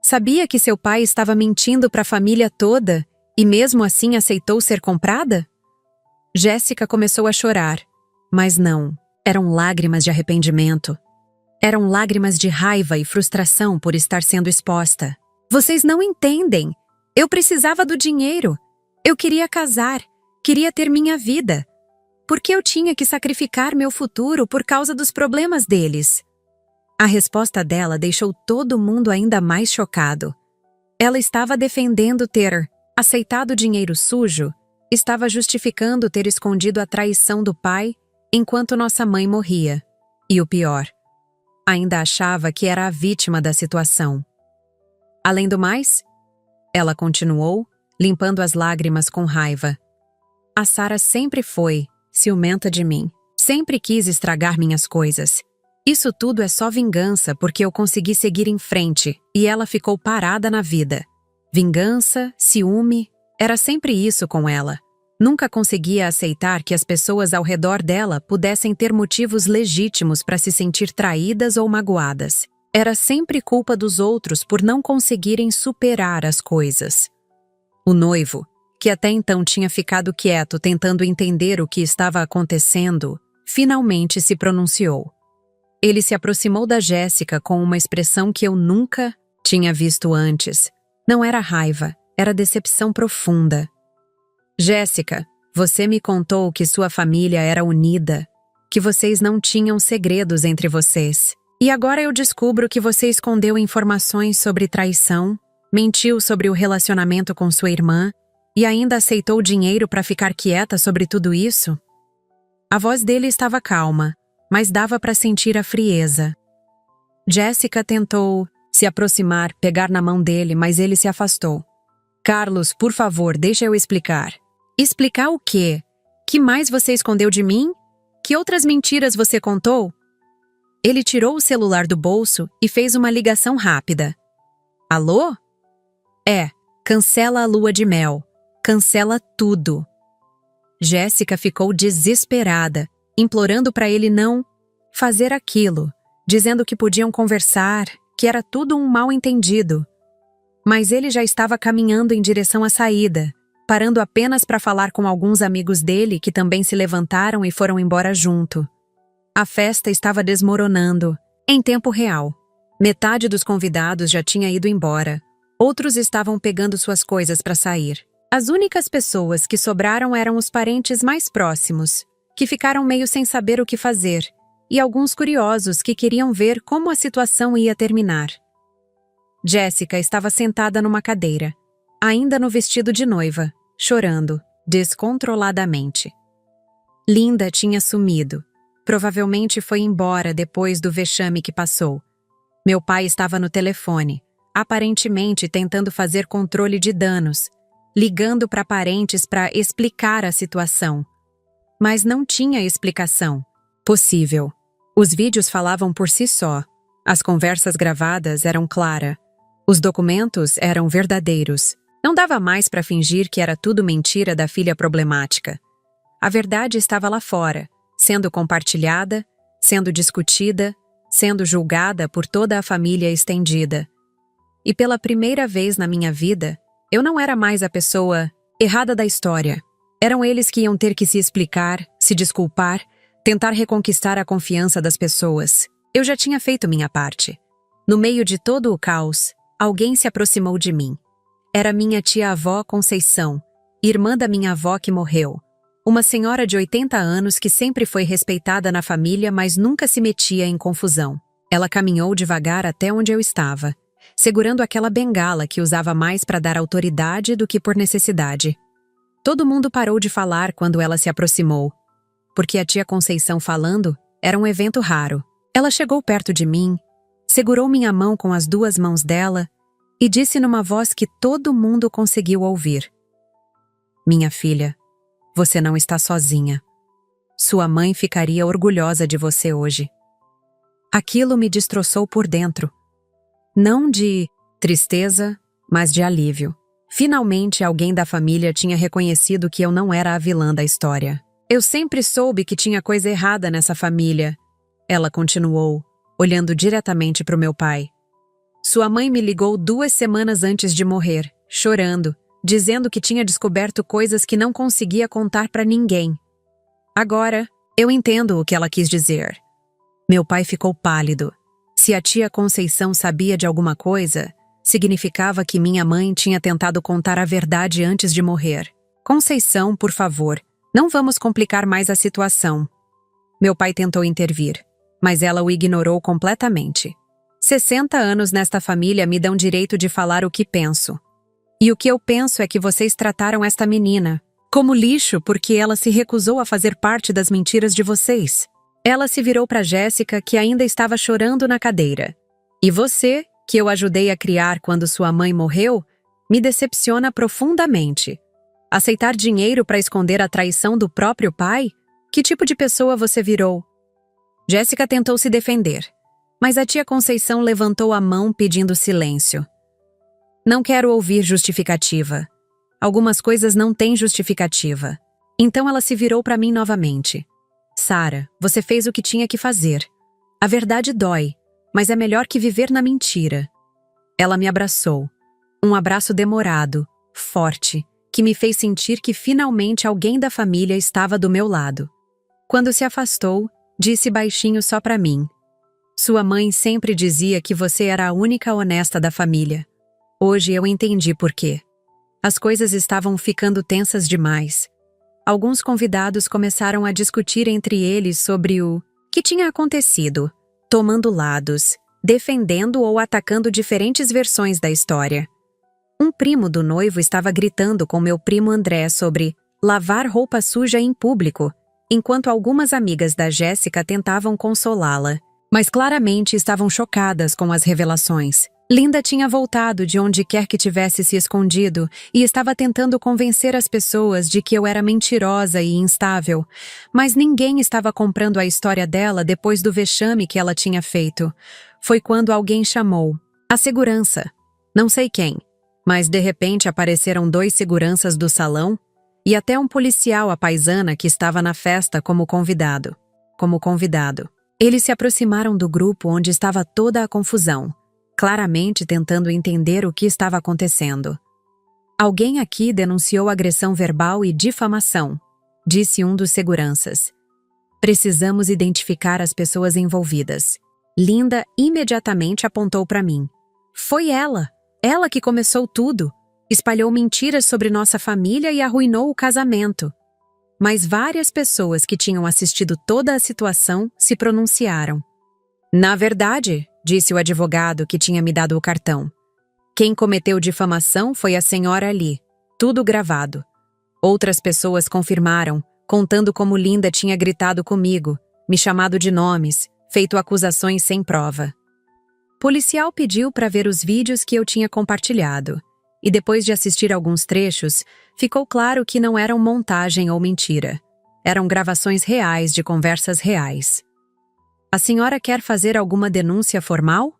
Sabia que seu pai estava mentindo para a família toda e mesmo assim aceitou ser comprada? Jéssica começou a chorar, mas não, eram lágrimas de arrependimento. Eram lágrimas de raiva e frustração por estar sendo exposta. Vocês não entendem. Eu precisava do dinheiro. Eu queria casar. Queria ter minha vida. Por que eu tinha que sacrificar meu futuro por causa dos problemas deles? A resposta dela deixou todo mundo ainda mais chocado. Ela estava defendendo ter aceitado dinheiro sujo, estava justificando ter escondido a traição do pai enquanto nossa mãe morria. E o pior, ainda achava que era a vítima da situação. Além do mais, ela continuou, limpando as lágrimas com raiva. A Sara sempre foi ciumenta de mim. Sempre quis estragar minhas coisas. Isso tudo é só vingança porque eu consegui seguir em frente e ela ficou parada na vida. Vingança, ciúme, era sempre isso com ela. Nunca conseguia aceitar que as pessoas ao redor dela pudessem ter motivos legítimos para se sentir traídas ou magoadas. Era sempre culpa dos outros por não conseguirem superar as coisas. O noivo, que até então tinha ficado quieto tentando entender o que estava acontecendo, finalmente se pronunciou. Ele se aproximou da Jéssica com uma expressão que eu nunca tinha visto antes. Não era raiva, era decepção profunda. Jéssica, você me contou que sua família era unida, que vocês não tinham segredos entre vocês. E agora eu descubro que você escondeu informações sobre traição, mentiu sobre o relacionamento com sua irmã e ainda aceitou dinheiro para ficar quieta sobre tudo isso? A voz dele estava calma, mas dava para sentir a frieza. Jéssica tentou se aproximar, pegar na mão dele, mas ele se afastou. Carlos, por favor, deixa eu explicar. Explicar o quê? Que mais você escondeu de mim? Que outras mentiras você contou? Ele tirou o celular do bolso e fez uma ligação rápida. Alô? Cancela a lua de mel. Cancela tudo. Jéssica ficou desesperada, implorando para ele não fazer aquilo, dizendo que podiam conversar, que era tudo um mal-entendido. Mas ele já estava caminhando em direção à saída, parando apenas para falar com alguns amigos dele que também se levantaram e foram embora junto. A festa estava desmoronando, em tempo real. Metade dos convidados já tinha ido embora. Outros estavam pegando suas coisas para sair. As únicas pessoas que sobraram eram os parentes mais próximos, que ficaram meio sem saber o que fazer, e alguns curiosos que queriam ver como a situação ia terminar. Jéssica estava sentada numa cadeira, ainda no vestido de noiva, chorando, descontroladamente. Linda tinha sumido. Provavelmente foi embora depois do vexame que passou. Meu pai estava no telefone, aparentemente tentando fazer controle de danos, ligando para parentes para explicar a situação. Mas não tinha explicação possível. Os vídeos falavam por si só. As conversas gravadas eram claras. Os documentos eram verdadeiros. Não dava mais para fingir que era tudo mentira da filha problemática. A verdade estava lá fora, sendo compartilhada, sendo discutida, sendo julgada por toda a família estendida. E pela primeira vez na minha vida, eu não era mais a pessoa errada da história. Eram eles que iam ter que se explicar, se desculpar, tentar reconquistar a confiança das pessoas. Eu já tinha feito minha parte. No meio de todo o caos, alguém se aproximou de mim. Era minha tia-avó Conceição, irmã da minha avó que morreu. Uma senhora de 80 anos que sempre foi respeitada na família, mas nunca se metia em confusão. Ela caminhou devagar até onde eu estava, segurando aquela bengala que usava mais para dar autoridade do que por necessidade. Todo mundo parou de falar quando ela se aproximou, porque a tia Conceição falando era um evento raro. Ela chegou perto de mim, segurou minha mão com as duas mãos dela e disse numa voz que todo mundo conseguiu ouvir: Minha filha, você não está sozinha. Sua mãe ficaria orgulhosa de você hoje. Aquilo me destroçou por dentro. Não de tristeza, mas de alívio. Finalmente alguém da família tinha reconhecido que eu não era a vilã da história. Eu sempre soube que tinha coisa errada nessa família. Ela continuou, olhando diretamente para o meu pai. Sua mãe me ligou 2 semanas antes de morrer, chorando, dizendo que tinha descoberto coisas que não conseguia contar para ninguém. Agora, eu entendo o que ela quis dizer. Meu pai ficou pálido. Se a tia Conceição sabia de alguma coisa, significava que minha mãe tinha tentado contar a verdade antes de morrer. Conceição, por favor, não vamos complicar mais a situação. Meu pai tentou intervir. mas ela o ignorou completamente. 60 anos nesta família me dão direito de falar o que penso. E o que eu penso é que vocês trataram esta menina como lixo porque ela se recusou a fazer parte das mentiras de vocês. Ela se virou para Jéssica, que ainda estava chorando na cadeira. E você, que eu ajudei a criar quando sua mãe morreu, me decepciona profundamente. Aceitar dinheiro para esconder a traição do próprio pai? Que tipo de pessoa você virou? Jéssica tentou se defender, mas a tia Conceição levantou a mão pedindo silêncio. Não quero ouvir justificativa. Algumas coisas não têm justificativa. Então ela se virou para mim novamente. Sara, você fez o que tinha que fazer. A verdade dói, mas é melhor que viver na mentira. Ela me abraçou. Um abraço demorado, forte, que me fez sentir que finalmente alguém da família estava do meu lado. Quando se afastou, disse baixinho só para mim. Sua mãe sempre dizia que você era a única honesta da família. Hoje eu entendi por quê. As coisas estavam ficando tensas demais. Alguns convidados começaram a discutir entre eles sobre o que tinha acontecido, tomando lados, defendendo ou atacando diferentes versões da história. Um primo do noivo estava gritando com meu primo André sobre lavar roupa suja em público, enquanto algumas amigas da Jéssica tentavam consolá-la, mas claramente estavam chocadas com as revelações. Linda tinha voltado de onde quer que tivesse se escondido e estava tentando convencer as pessoas de que eu era mentirosa e instável, mas ninguém estava comprando a história dela depois do vexame que ela tinha feito. Foi quando alguém chamou a segurança. Não sei quem, mas de repente apareceram 2 seguranças do salão e até um policial à paisana que estava na festa como convidado. Eles se aproximaram do grupo onde estava toda a confusão, claramente tentando entender o que estava acontecendo. Alguém aqui denunciou agressão verbal e difamação, disse um dos seguranças. Precisamos identificar as pessoas envolvidas. Linda imediatamente apontou para mim. Foi ela que começou tudo. Espalhou mentiras sobre nossa família e arruinou o casamento. Mas várias pessoas que tinham assistido toda a situação se pronunciaram. Na verdade, disse o advogado que tinha me dado o cartão. Quem cometeu difamação foi a senhora ali. Tudo gravado. Outras pessoas confirmaram, contando como Linda tinha gritado comigo, me chamado de nomes, feito acusações sem prova. Policial pediu para ver os vídeos que eu tinha compartilhado, e depois de assistir alguns trechos, ficou claro que não eram montagem ou mentira. Eram gravações reais de conversas reais. A senhora quer fazer alguma denúncia formal?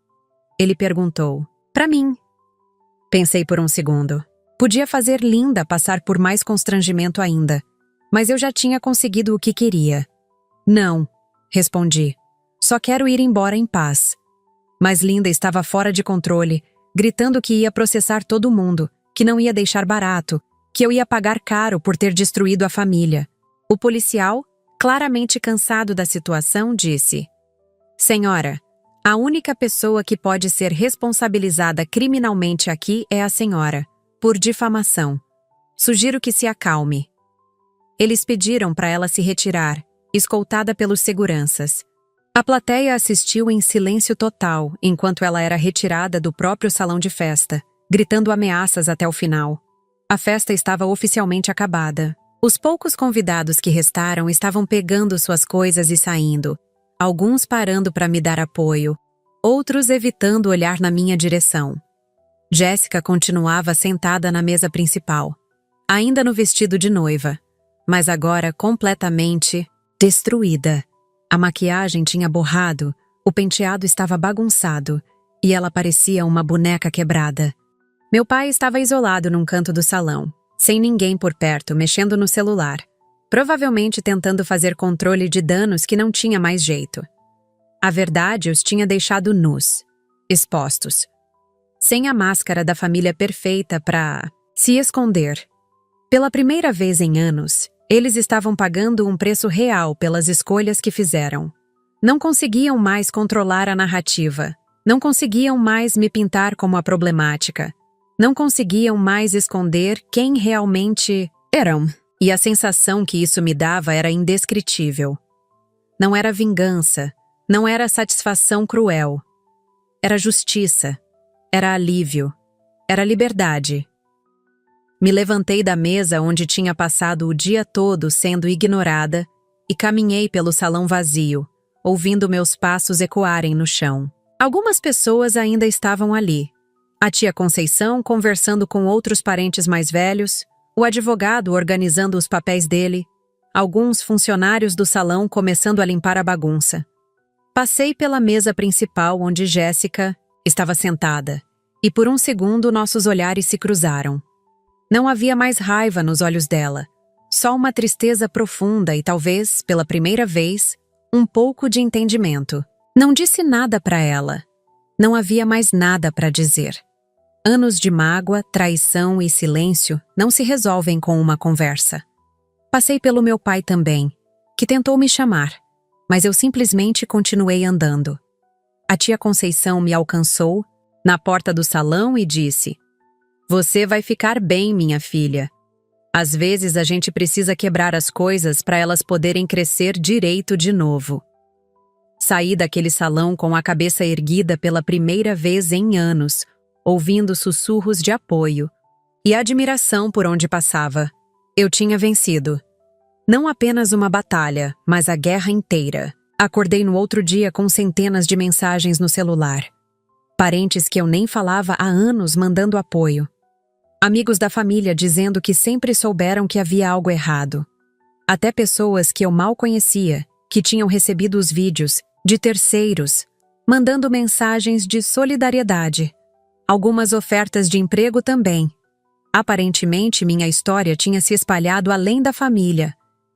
Ele perguntou. Para mim. Pensei por um segundo. Podia fazer Linda passar por mais constrangimento ainda, mas eu já tinha conseguido o que queria. Não, respondi. Só quero ir embora em paz. Mas Linda estava fora de controle, gritando que ia processar todo mundo, que não ia deixar barato, que eu ia pagar caro por ter destruído a família. O policial, claramente cansado da situação, disse: Senhora, a única pessoa que pode ser responsabilizada criminalmente aqui é a senhora, por difamação. Sugiro que se acalme. Eles pediram para ela se retirar, escoltada pelos seguranças. A plateia assistiu em silêncio total enquanto ela era retirada do próprio salão de festa, gritando ameaças até o final. A festa estava oficialmente acabada. Os poucos convidados que restaram estavam pegando suas coisas e saindo, alguns parando para me dar apoio, outros evitando olhar na minha direção. Jéssica continuava sentada na mesa principal, ainda no vestido de noiva, mas agora completamente destruída. A maquiagem tinha borrado, o penteado estava bagunçado e ela parecia uma boneca quebrada. Meu pai estava isolado num canto do salão, sem ninguém por perto, mexendo no celular, provavelmente tentando fazer controle de danos que não tinha mais jeito. A verdade os tinha deixado nus, expostos, sem a máscara da família perfeita para se esconder. Pela primeira vez em anos, eles estavam pagando um preço real pelas escolhas que fizeram. Não conseguiam mais controlar a narrativa. Não conseguiam mais me pintar como a problemática. Não conseguiam mais esconder quem realmente eram. E a sensação que isso me dava era indescritível. Não era vingança, Não era satisfação cruel. Era justiça. Era alívio. Era liberdade. Me levantei da mesa onde tinha passado o dia todo sendo ignorada e caminhei pelo salão vazio, ouvindo meus passos ecoarem no chão. Algumas pessoas ainda estavam ali. A tia Conceição conversando com outros parentes mais velhos, o advogado organizando os papéis dele, alguns funcionários do salão começando a limpar a bagunça. Passei pela mesa principal onde Jéssica estava sentada, e por um segundo nossos olhares se cruzaram. Não havia mais raiva nos olhos dela, só uma tristeza profunda e talvez, pela primeira vez, um pouco de entendimento. Não disse nada para ela. Não havia mais nada para dizer. Anos de mágoa, traição e silêncio não se resolvem com uma conversa. Passei pelo meu pai também, que tentou me chamar, mas eu simplesmente continuei andando. A tia Conceição me alcançou na porta do salão e disse: "Você vai ficar bem, minha filha. Às vezes a gente precisa quebrar as coisas para elas poderem crescer direito de novo." Saí daquele salão com a cabeça erguida pela primeira vez em anos, ouvindo sussurros de apoio e admiração por onde passava. Eu tinha vencido. Não apenas uma batalha, mas a guerra inteira. Acordei no outro dia com centenas de mensagens no celular. Parentes que eu nem falava há anos mandando apoio. Amigos da família dizendo que sempre souberam que havia algo errado. Até pessoas que eu mal conhecia, que tinham recebido os vídeos, de terceiros, mandando mensagens de solidariedade. Algumas ofertas de emprego também. Aparentemente, minha história tinha se espalhado além da família,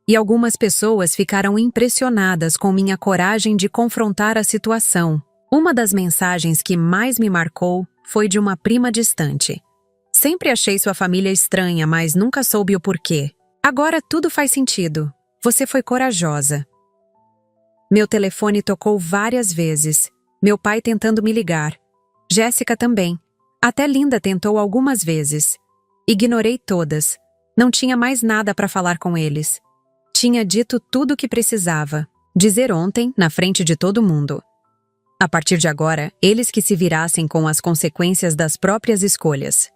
e algumas pessoas ficaram impressionadas com minha coragem de confrontar a situação. Uma das mensagens que mais me marcou foi de uma prima distante. Sempre achei sua família estranha, mas nunca soube o porquê. Agora tudo faz sentido. Você foi corajosa. Meu telefone tocou várias vezes. Meu pai tentando me ligar. Jéssica também. Até Linda tentou algumas vezes. Ignorei todas. Não tinha mais nada para falar com eles. Tinha dito tudo o que precisava. Dizer ontem, na frente de todo mundo. A partir de agora, eles que se virassem com as consequências das próprias escolhas.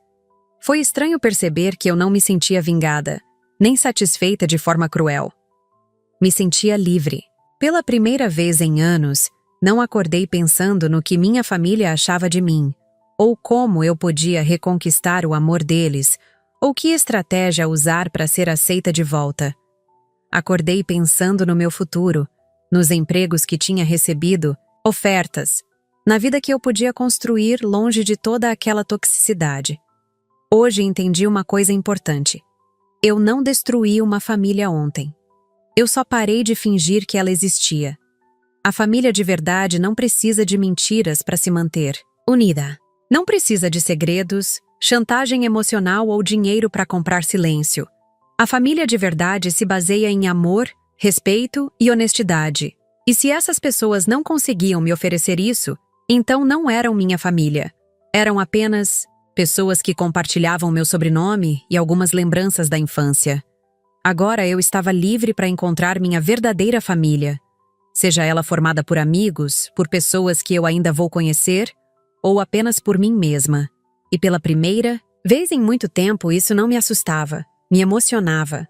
Foi estranho perceber que eu não me sentia vingada, nem satisfeita de forma cruel. Me sentia livre. Pela primeira vez em anos, não acordei pensando no que minha família achava de mim, ou como eu podia reconquistar o amor deles, ou que estratégia usar para ser aceita de volta. Acordei pensando no meu futuro, nos empregos que tinha recebido, ofertas, na vida que eu podia construir longe de toda aquela toxicidade. Hoje entendi uma coisa importante. Eu não destruí uma família ontem. Eu só parei de fingir que ela existia. A família de verdade não precisa de mentiras para se manter unida. Não precisa de segredos, chantagem emocional ou dinheiro para comprar silêncio. A família de verdade se baseia em amor, respeito e honestidade. E se essas pessoas não conseguiam me oferecer isso, então não eram minha família. Eram apenas pessoas que compartilhavam meu sobrenome e algumas lembranças da infância. Agora eu estava livre para encontrar minha verdadeira família, seja ela formada por amigos, por pessoas que eu ainda vou conhecer, ou apenas por mim mesma. E pela primeira vez em muito tempo isso não me assustava, me emocionava.